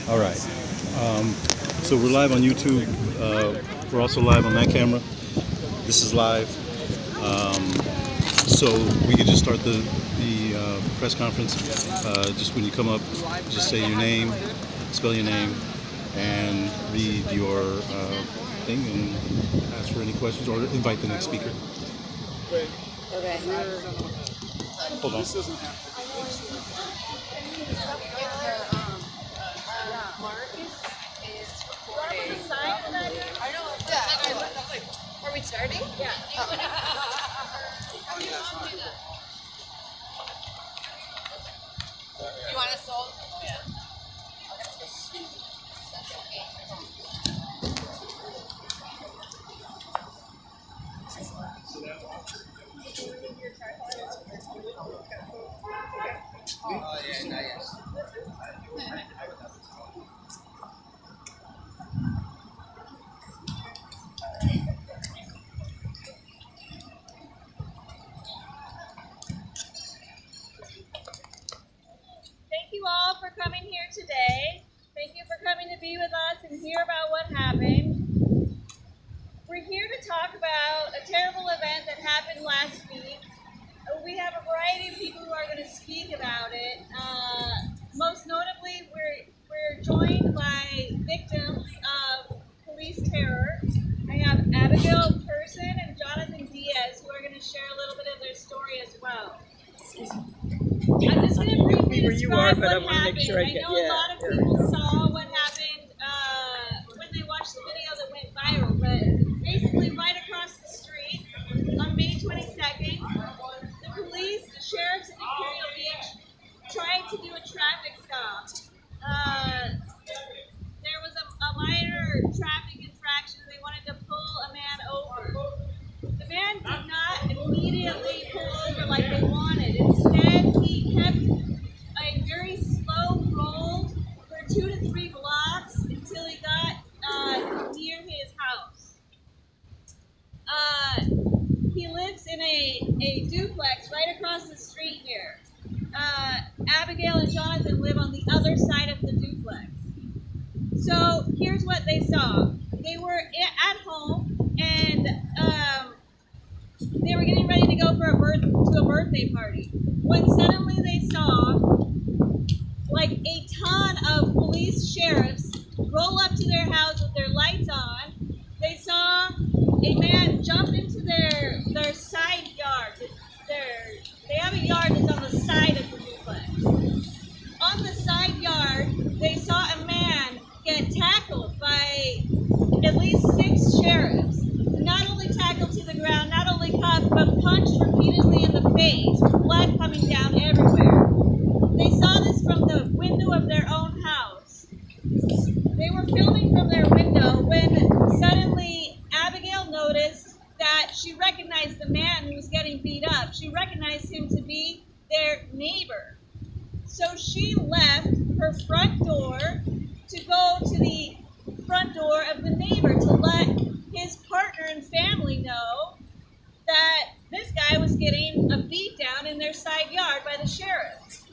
All right. So we're live on YouTube. We're also live on that camera. This is live. So we could just start the press conference. Just when you come up, just say your name, spell your name, and read your thing and ask for any questions or invite the next speaker. Okay. Hold on. Are we starting? Yeah. You want us all? Yeah. Oh, yeah, not yet. Thank you all for coming here today. Thank you for coming to be with us and hear about what happened. We're here to talk about a terrible event that happened last week. We have a variety of people who are going to speak about it. Most notably, we're joined by victims of police terror. I have Abigail, Persson, and Jonathan Diaz, who are going to share a little bit of their story as well. I'm just going to briefly describe what happened. I know a lot of people saw what happened when they watched the video that went viral, but basically right across the street on May 22nd, the police, the sheriffs in Imperial Beach tried to do a traffic stop. There was a minor traffic infraction. They wanted to pull a man over. The man did not immediately pull over like they wanted. Instead, he kept a very slow roll for 2 to 3 blocks until he got near his house. He lives in a duplex right across the street here. Abigail and Jonathan live on the other side of the duplex. So here's what they saw. They were at home and they were getting ready to go for a birthday party when suddenly they saw like a ton of police sheriffs roll up to their house with their lights on. They saw a man jump into their side yard. They have a yard that's on the side of the duplex. On the side yard, they saw a man get tackled by at least 6 sheriffs. Not only tackled to the ground, not only cuffed, but punched repeatedly in the face, with blood coming down everywhere. They saw this from the window of their own house. They were filming from their window when suddenly Abigail noticed that she recognized the man who was getting beat up. She recognized him to be their neighbor. So she left her front door to go to the front door of the neighbor to let his partner and family know that this guy was getting a beat down in their side yard by the sheriff.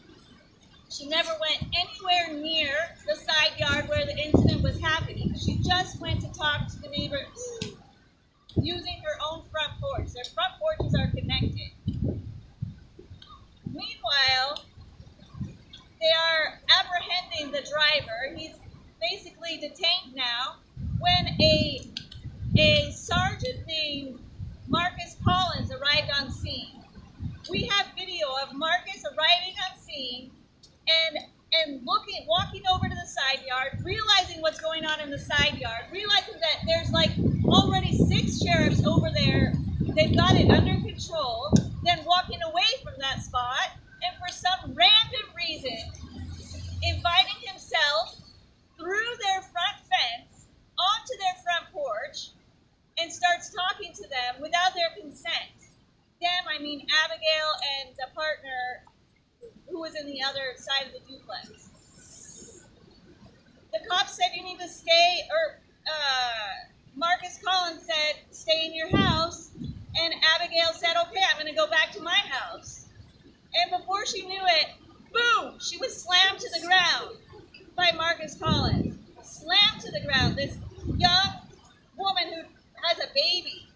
She never went anywhere near the side yard where the incident was happening. She just went to talk to the neighbor using her own front porch. Their front porches are connected. Meanwhile, they are apprehending the driver. He's basically detained now when a sergeant named Marcus Collins arrived on scene. We have video of Marcus arriving on scene and walking over to the side yard, realizing what's going on in the side yard, realizing that there's like already 6 sheriffs over there. They've got it under control, then walking away from that spot, and for some random reason, inviting himself through their front fence onto their front porch and starts talking to them without their consent. Them, I mean Abigail and the partner who was in the other side of the duplex. The cops said you need to stay, or Marcus Collins said stay in your house, and Abigail said, okay, I'm going to go back to my house. And before she knew it, Boom! She was slammed to the ground by Marcus Collins. Slammed to the ground. This young woman who has a baby.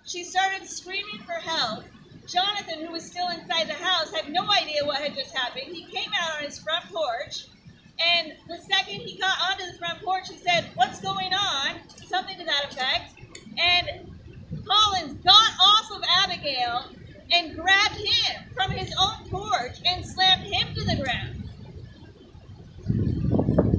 She started screaming for help. Jonathan, who was still inside the house, had no idea what had just happened. He came out on his front porch, and the second he got onto the front porch, he said, "What's going on?" Something to that effect. And Collins got off of Abigail and grabbed him from his own porch and slammed him to the ground.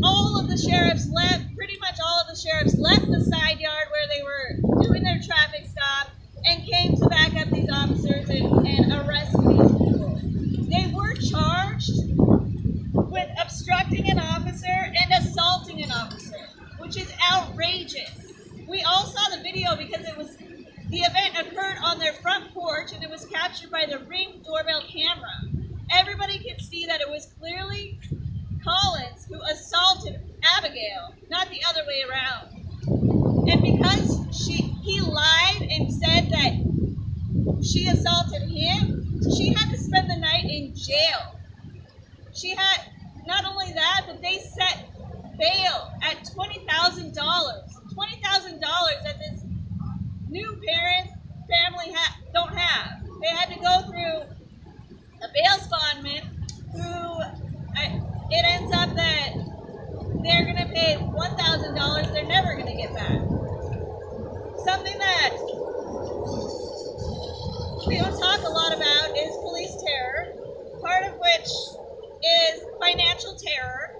All of the sheriffs left, pretty much all of the sheriffs left the side yard where they were doing their traffic stop and came to back up these officers and arrest these people. They were charged with obstructing an officer and assaulting an officer, which is outrageous. We all saw the video because the event occurred on their front porch and it was captured by the Ring doorbell camera. Everybody could see that it was clearly Collins who assaulted Abigail, not the other way around. And because he lied and said that she assaulted him, she had to spend the night in jail. She had, not only that, but they set bail at $20,000. $20,000 that this new family don't have. They had to go through a bail bondman who, it ends up that they're going to pay $1,000 they're never going to get back. Something that we don't talk a lot about is police terror, part of which is financial terror.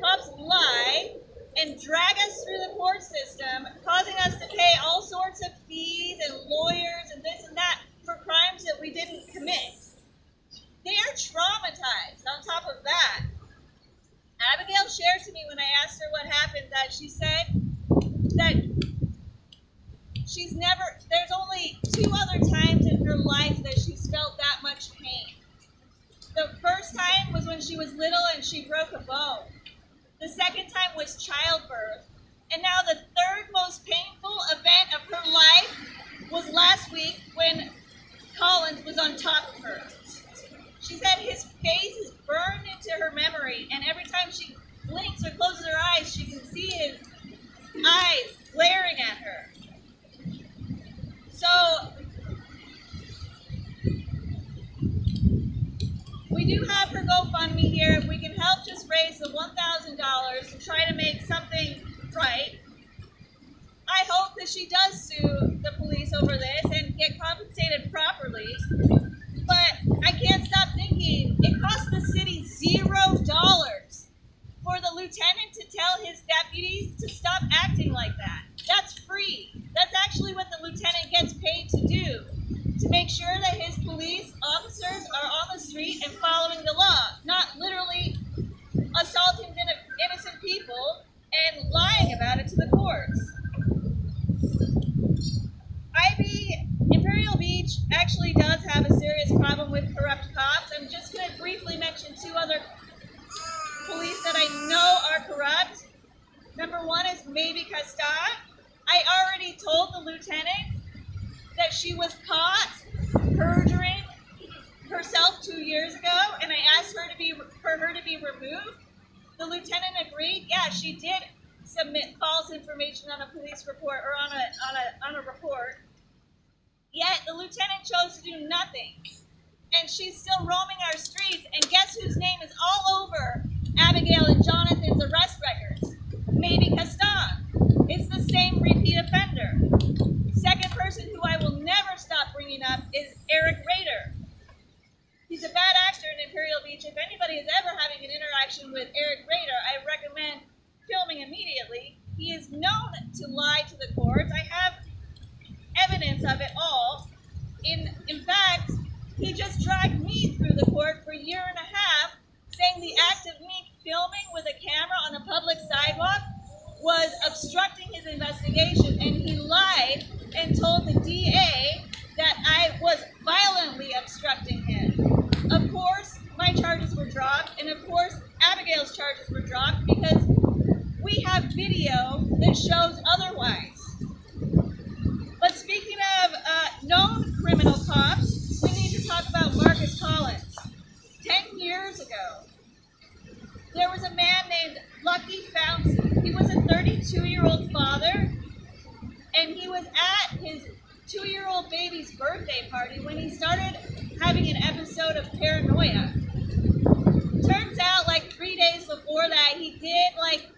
Cops lie and drag us through the court system, causing us to pay all sorts of fees and lawyers and this and that for crimes that we didn't commit. They are traumatized on top of that. Abigail shared to me when I asked her what happened that she said that there's only 2 other times in her life that she's felt that much pain. The first time was when she was little and she broke a bone. The second time was childbirth. And now the third most painful event of her life was last week when Collins was on top of her. She said his face is burned into her memory, and every time she blinks or closes her eyes, she can see his eyes glaring at her. So, we do have her GoFundMe here. If we can help just raise the $1,000 to try to make something right. I hope that she does sue the police over this and get compensated properly. But I can't stop thinking, it cost the city $0 for the lieutenant to tell his deputies to stop acting like that. That's free. That's actually what the lieutenant gets paid to do, to make sure that his police officers are on the street and following the law, not literally assaulting innocent people and lying about it to the courts. Imperial Beach actually does have a serious problem with corrupt cops. I'm just going to briefly mention 2 other police that I know are corrupt. Number 1 is Maybe Castat. I already told the lieutenant that she was caught perjuring herself 2 years ago, and I asked her for her to be removed. The lieutenant agreed. Yeah, she did submit false information on a police report or on a report. Yet the lieutenant chose to do nothing, and she's still roaming our streets. And guess whose name is all over Abigail and Jonathan's arrest records? Maybe Castan. It's the same repeat offender. Second person who I will never stop bringing up is Eric Rader. He's a bad actor in Imperial Beach. If anybody is ever having an interaction with Eric Rader, I recommend filming immediately. He is known to lie to the courts. I have evidence of it all. In fact, he just dragged me through the court for a year and a half, saying the act of me filming with a camera on a public sidewalk was obstructing his investigation, and he lied and told the DA that I was violently obstructing him. Of course, my charges were dropped, and of course, Abigail's charges were dropped because we have video that shows otherwise. But speaking of known criminal cops, we need to talk about Marcus Collins. 10 years party when he started having an episode of paranoia. Turns out, like 3 days before that, he did like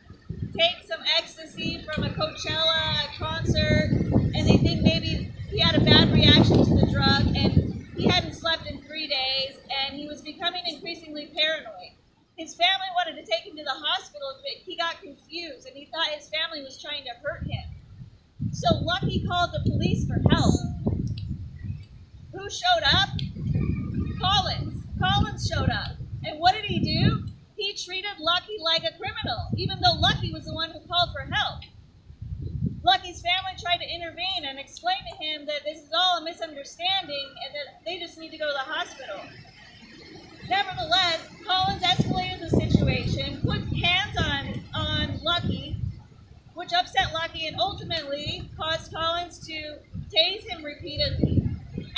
take some ecstasy from a Coachella concert, and they think maybe he had a bad reaction to the drug, and he hadn't slept in 3 days, and he was becoming increasingly paranoid. His family wanted to take him to the hospital, but he got confused, and he thought his family was trying to hurt him. So Lucky called the police for help. Who showed up? Collins. Collins showed up. And what did he do? He treated Lucky like a criminal, even though Lucky was the one who called for help. Lucky's family tried to intervene and explain to him that this is all a misunderstanding and that they just need to go to the hospital. Nevertheless, Collins escalated the situation, put hands on Lucky, which upset Lucky and ultimately caused Collins to tase him repeatedly.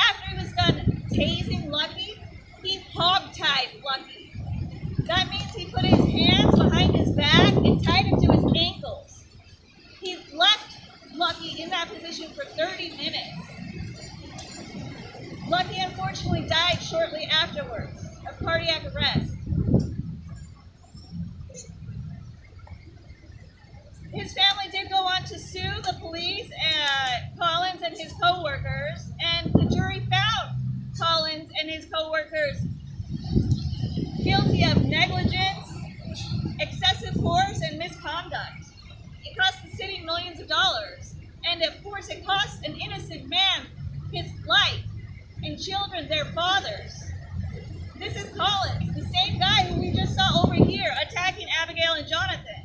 After he was done tasing Lucky, he hogtied Lucky. That means he put his hands behind his back and tied him to his ankles. He left Lucky in that position for 30 minutes. Lucky unfortunately died shortly afterwards of cardiac arrest. His family did go on to sue the police, Collins and his co-workers, and the jury found Collins and his co-workers guilty of negligence, excessive force, and misconduct. It cost the city millions of dollars, and of course it cost an innocent man his life, and children their fathers. This is Collins, the same guy who we just saw over here attacking Abigail and Jonathan.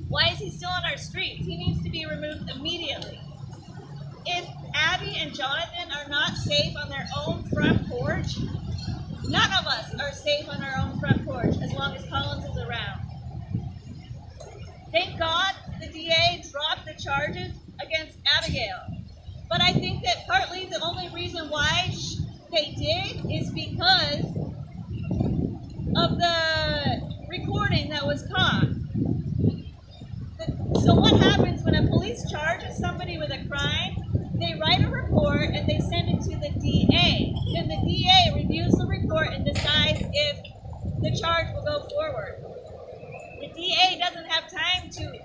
Why is he still on our streets? He needs to be removed immediately. If Abby and Jonathan are not safe on their own front porch, none of us are safe on our own front porch as long as Collins is around. Thank God the DA dropped the charges against Abigail. But I think that partly the only reason why they did is because of the recording that was caught. So what happens when a police charges somebody with a crime? They write a report and they send it to the DA. Then the DA reviews the report and decides if the charge will go forward. The DA doesn't have time to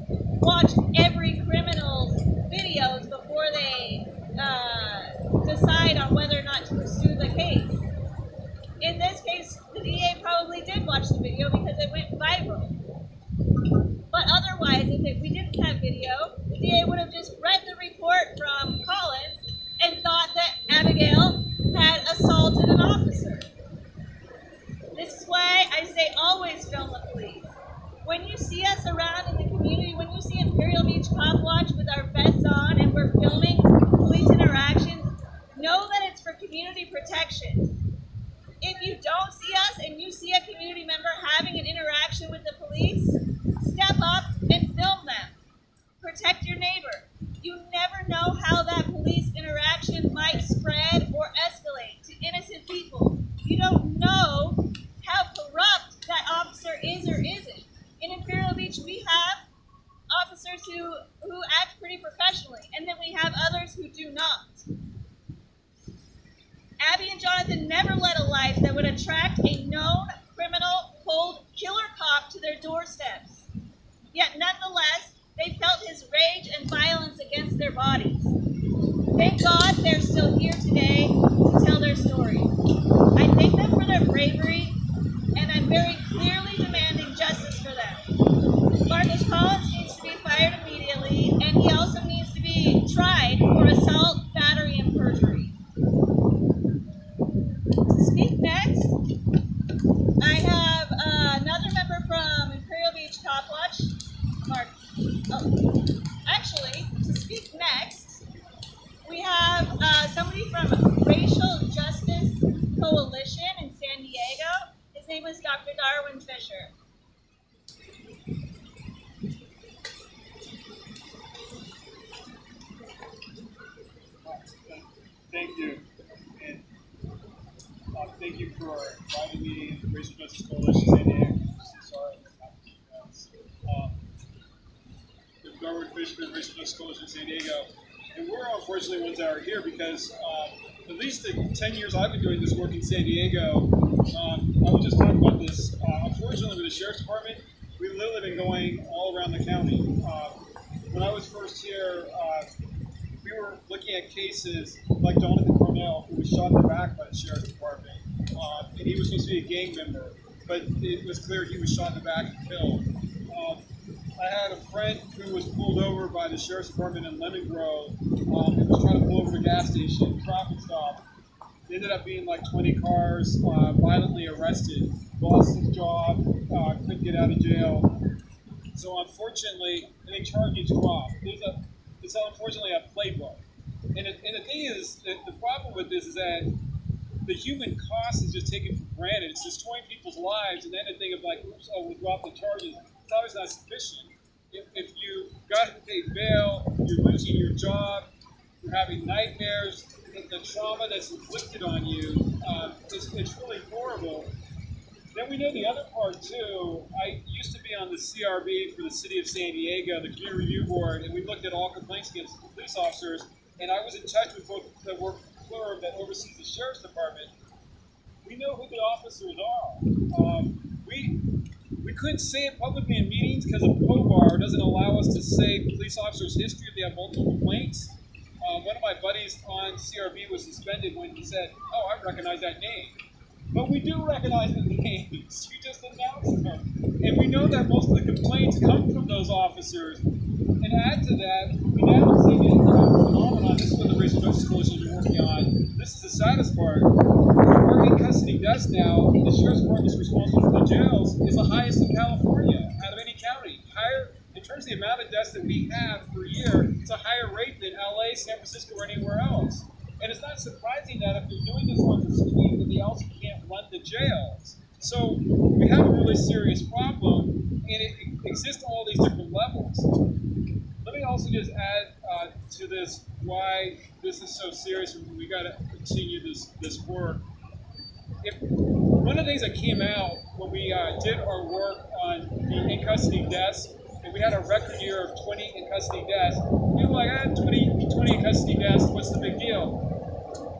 watch every criminal's videos before they decide on whether or not to pursue the case. In this case, the DA probably did watch the video because it went viral. But otherwise, if we didn't have video, the DA would have just read the report from Collins and thought that Abigail had assaulted an officer. This is why I say always film the police. When you see us around in the community, when you see Imperial Beach Cop Watch with our vests on and we're filming police interactions, know that it's for community protection. If you don't see us and you see a community member having an interaction with the police, step up and film them. Protect your neighbor. You never know how that police interaction might spread or escalate to innocent people. You don't know how corrupt that officer is or isn't. In Imperial Beach, we have officers who act pretty professionally, and then we have others who do not. Abby and Jonathan never led a life that would attract a known criminal, cold killer cop to their doorsteps. Yet nonetheless, they felt his rage and violence against their bodies. Thank God they're still here today to tell their story. I thank them for their bravery, and I'm very clearly demanding justice for them. Marcus Collins needs to be fired immediately, and he also needs to be tried for assault, battery, and perjury. To speak next, I have another member from Imperial Beach Cop Watch, Mark. Oh, actually, to speak next, we have somebody from Racial Justice Coalition in San Diego. His name is Dr. Darwin Fisher. Thank you. And thank you for inviting me to the Racial Justice Coalition San Diego. Sorry, the Darwin Fisher, Racial Justice Coalition San Diego. And we're unfortunately ones that are here because at least the 10 years I've been doing this work in San Diego, I was just talking about this. Unfortunately, with the Sheriff's Department, we've literally been going all around the county. When I was first here, we were looking at cases like Jonathan Cornell, who was shot in the back by the Sheriff's Department, and he was supposed to be a gang member, but it was clear he was shot in the back and killed. I had a friend who was pulled over by the Sheriff's Department in Lemon Grove. He was trying to pull over the gas station, traffic stop. It ended up being like 20 cars, violently arrested, lost his job, couldn't get out of jail. So unfortunately, I think charges dropped. It's unfortunately a playbook. And the thing is, the problem with this is that the human cost is just taken for granted. It's destroying people's lives, and then the thing of like, oops, oh, we'll drop the charges. It's always not sufficient. If you got to pay bail, you're losing your job, you're having nightmares, the trauma that's inflicted on you, it's really horrible. Then we know the other part too. I used to be on the CRB for the City of San Diego, the Community Review Board, and we looked at all complaints against police officers, and I was in touch with folks that work for that oversees the Sheriff's Department. We know who the officers are. We couldn't say it publicly in meetings because of POBAR doesn't allow us to say police officers' history if they have multiple complaints. One of my buddies on CRB was suspended when he said, "Oh, I recognize that name." But we do recognize the names. You just announced them. And we know that most of the complaints come from those officers. And add to that, we now see the phenomenon. This is what the Racial Justice Coalition has been working on. This is the saddest part. We're in custody deaths now. The Sheriff's Department is responsible for the jails. Is the highest in California out of any county. Higher in terms of the amount of deaths that we have per year. It's a higher rate than LA, San Francisco, or anywhere else. And it's not surprising that if they're doing this on the street, that they also can't run the jails. So we have a really serious problem, and it exists on all these different levels. Let me also just add to this why this is so serious, and we got to continue this work. One of the things that came out when we did our work on the in-custody deaths, and we had a record year of 20 in-custody deaths, we were like, 20 in-custody deaths, what's the big deal?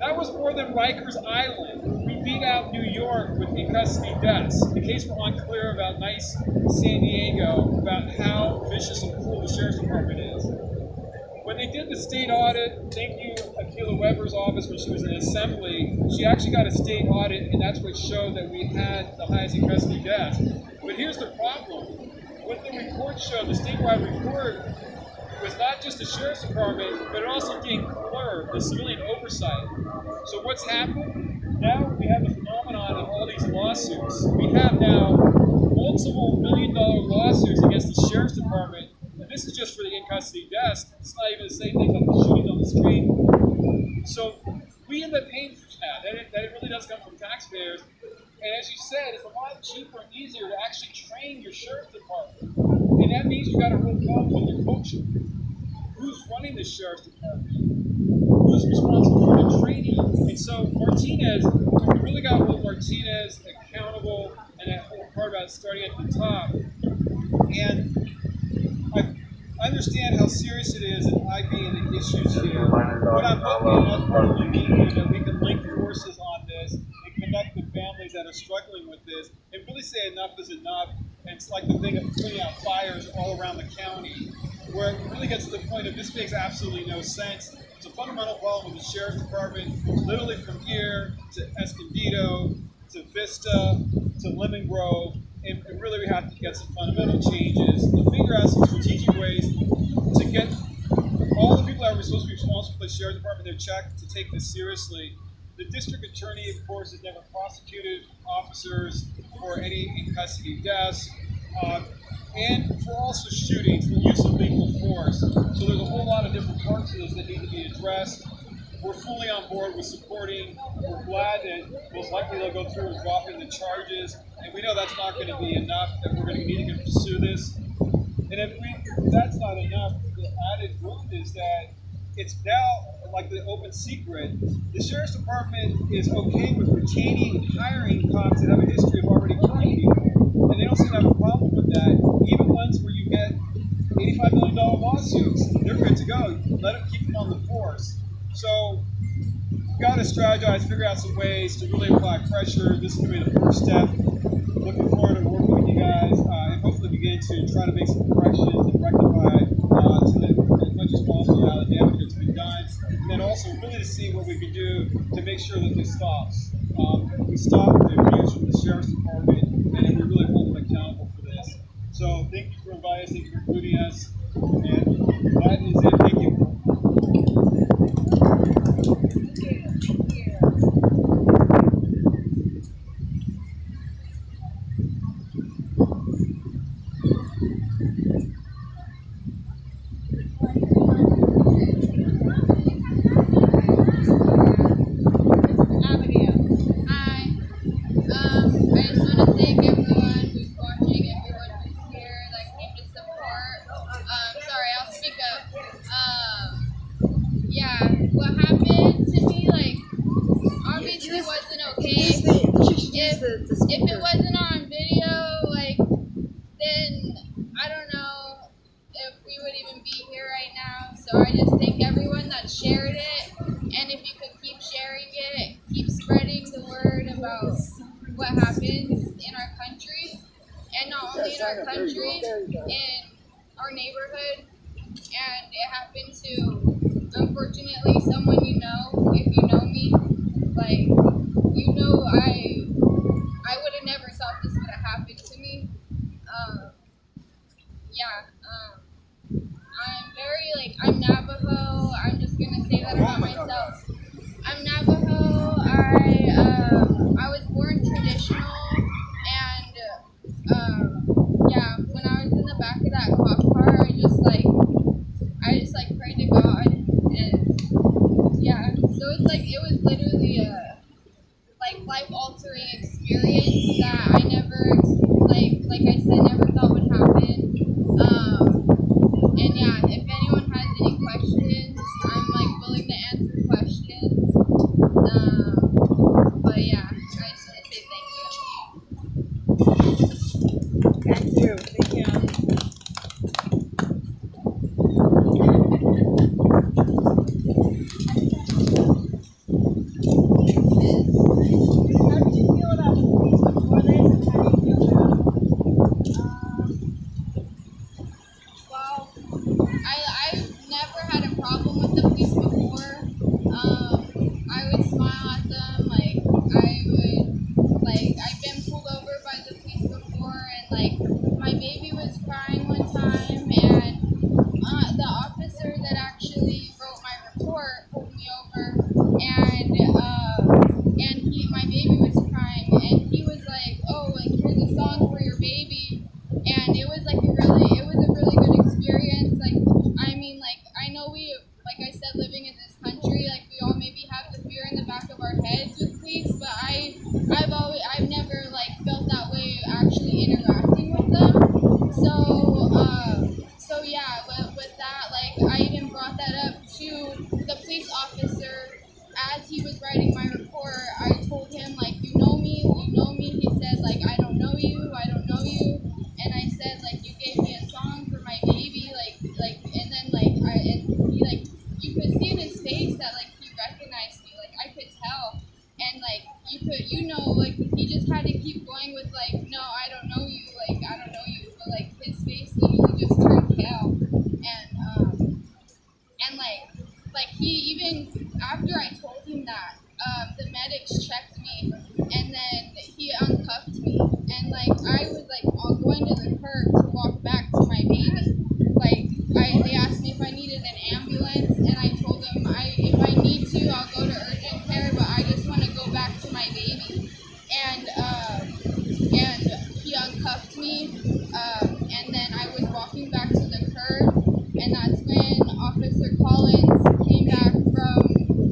That was more than Rikers Island. We beat out New York with in-custody deaths. In case we're unclear about nice San Diego, about how vicious and cruel the Sheriff's Department is. When they did the state audit, thank you, Akila Weber's office, when she was in assembly, she actually got a state audit, and that's what showed that we had the highest in-custody deaths. But here's the problem. What the report showed, the statewide report, was not just the Sheriff's Department, but it also didn't include the civilian oversight. So what's happened? Now we have the phenomenon of all these lawsuits. We have now multiple million-dollar lawsuits against the Sheriff's Department, and this is just for the in-custody deaths. It's not even the same thing like the shootings on the street. So we end up paying for that. That really does come from taxpayers. And as you said, it's a lot cheaper and easier to actually train your Sheriff's Department. And that means you've got a real problem with your culture. Who's running the Sheriff's Department? Who's responsible for the training? And so Martinez, we really got to hold Martinez accountable, and that whole part about starting at the top. And I understand how serious it is and I being the issues here. But I'm hoping that part of the meeting that we can link forces on this and connect the families that are struggling with this and really say enough is enough. And it's like the thing of putting out fires all around the county, where it really gets to the point of this makes absolutely no sense. It's a fundamental problem with the Sheriff's Department, literally from here to Escondido, to Vista, to Lemon Grove, and really we have to get some fundamental changes and figure out some strategic ways to get all the people that are supposed to be responsible for the Sheriff's Department their check to take this seriously. The district attorney, of course, has never prosecuted officers for any in-custody deaths, and for also shootings, the use of lethal force. So there's a whole lot of different parts of this that need to be addressed. We're fully on board with supporting. We're glad that most likely they'll go through with dropping the charges, and we know that's not going to be enough, that we're going to need to pursue this. And if that's not enough, the added wound is that it's now like the open secret. The Sheriff's Department is okay with retaining and hiring cops that have a history of already killing people. And they don't seem to have a problem with that. Even ones where you get $85 million lawsuits, they're good to go. Let them keep them on the force. So got to strategize, figure out some ways to really apply pressure. This is going to be the first step. Looking forward to working with you guys and hopefully begin to try to make some corrections and rectify as much as possible out of the damage that's been done. And then also really to see what we can do to make sure that this stops. We stop the abuse from the Sheriff's Department, and then we really hold them accountable for this. So thank you for inviting us, thank you for including us, and that is it. Thank you. Abigail. Hi. I just want to thank everyone who's watching, everyone who's here that came to support. Sorry, I'll speak up. Yeah, what happened to me, like, obviously wasn't okay. If it wasn't on video, like, then I don't know if we would even be here right now. So I just thank everyone that shared it. And if you could keep sharing it, keep spreading the word about what happens in our country. And not only in our country, in our neighborhood. And it happened to, unfortunately, someone you know, if you know me. Like, you know, I would have never thought this would have happened to me. I'm very, like, I'm Navajo. I'm just gonna say that about myself. I'm Navajo. I was born traditional, and when I was in the back of that cop car, I just prayed to God, and so it's like it was literally a life-altering experience that I never, like I said, never thought would happen. And yeah, if anyone has any questions, I'm like willing to answer questions. But yeah, I just want to say thank you. Thank you. Thank you. How did you feel about the police before this, and how do you feel now? Well, I've never had a problem with the police before. I would smile at them, I've been pulled over by the police before, and my baby was crying one time, and the officer that actually wrote my report pulled me over, and my baby was crying, and he was like, "Oh, like here's a song for your baby," and it was it was a really good experience. I know like I said, living in this country, we all maybe have the fear in the back of our heads with police, but I've never felt that way actually interacting with them. So yeah, with that, I even brought that up to the police officer as he was writing my report. I told him you know me. He said I don't know you, and I said you gave me a song for my baby, and then he you could see in his face that he recognized me, I could tell, and he just had to keep going with no, I don't know you, but his face literally just turned pale, and he even after I told him that, the medics checked me, and then he uncuffed me, and I was all going to the curb to walk back to my baby. They asked me if I needed an ambulance, and I told them if I need to, I'll go to urgent care, but I just want to go back to my baby. And he uncuffed me, and then I was walking back to the curb, and that's when Officer Collins came back from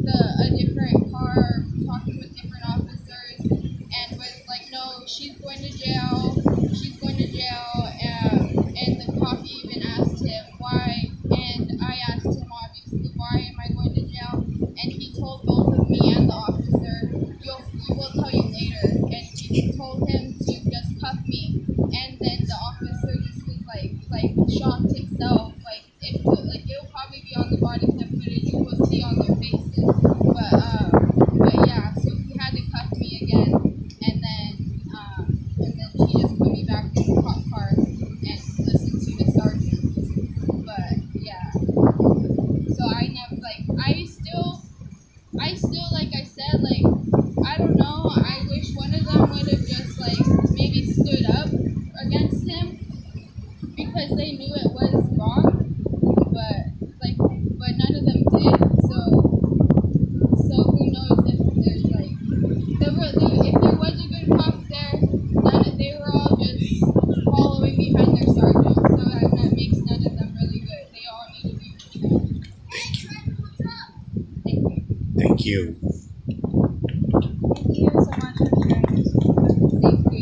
a different car, talking with different officers, and was no, she's going to jail, you. Thank you so much for sharing.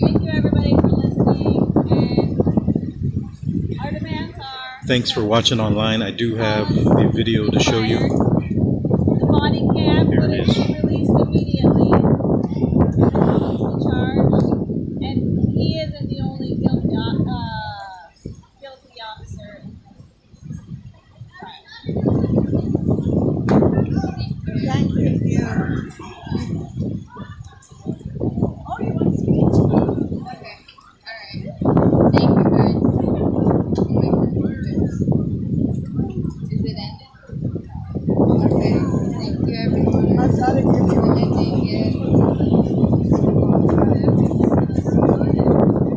Thank you everybody for listening. And our demands are Thanks for watching online. I do have the video to show you. the body cam Here it footage is. be released immediately. Be charged. And he isn't the only guilty officer in this crime. Thank you. Oh, you want to speak? Okay. Alright. Thank you guys. Is it ended? Okay. Thank you everyone. I've got to give you Ending it.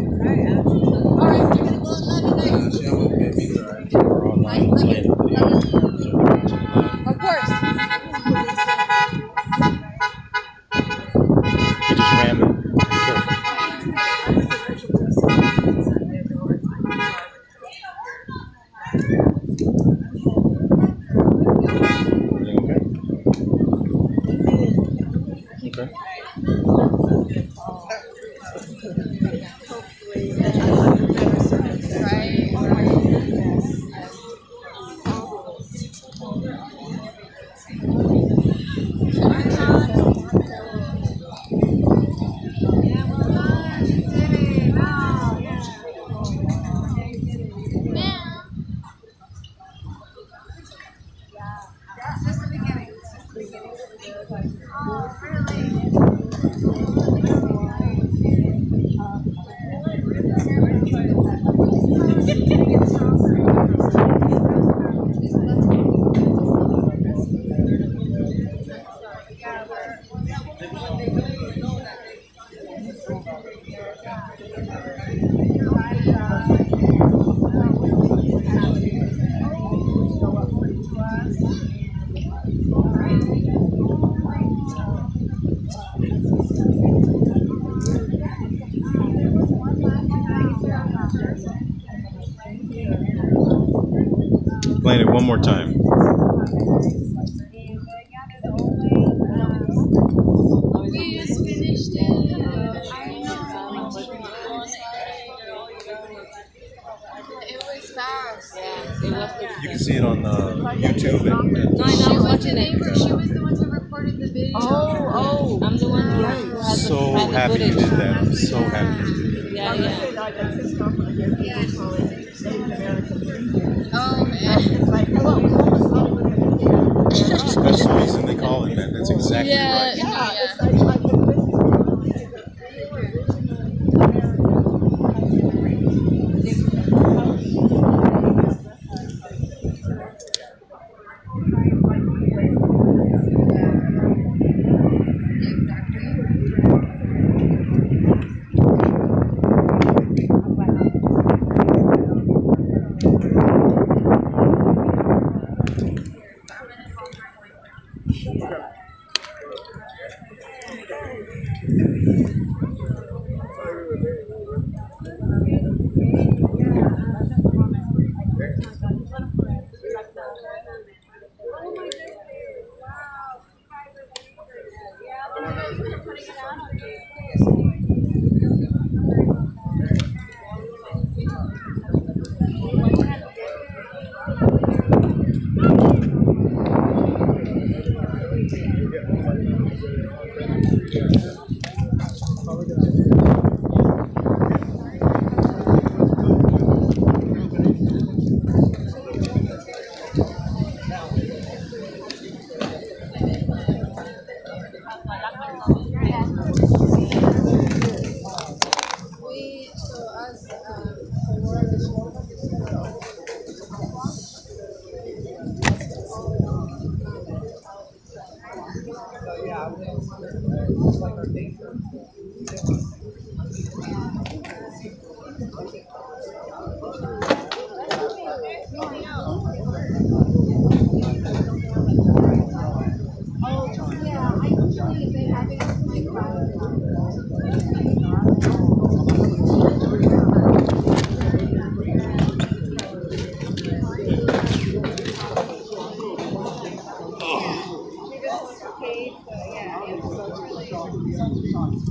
Alright, we're gonna go. Love you guys. We're online playing the video. Of course. You just ran them. Okay. Playing it one more time. We just finished it. It was fast. You can see it on YouTube. She was the neighbor. She was the one who recorded the video. Oh, I'm the one who has So the happy you footage. did that. I'm so happy you did that. Yeah, yeah. Oh man. Special reason they call it that. That's exactly right.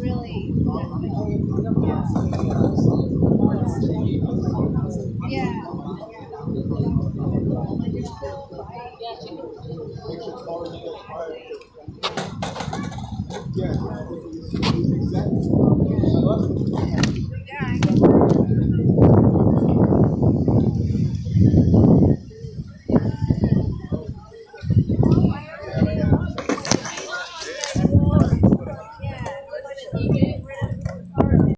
really. Yeah. Yeah.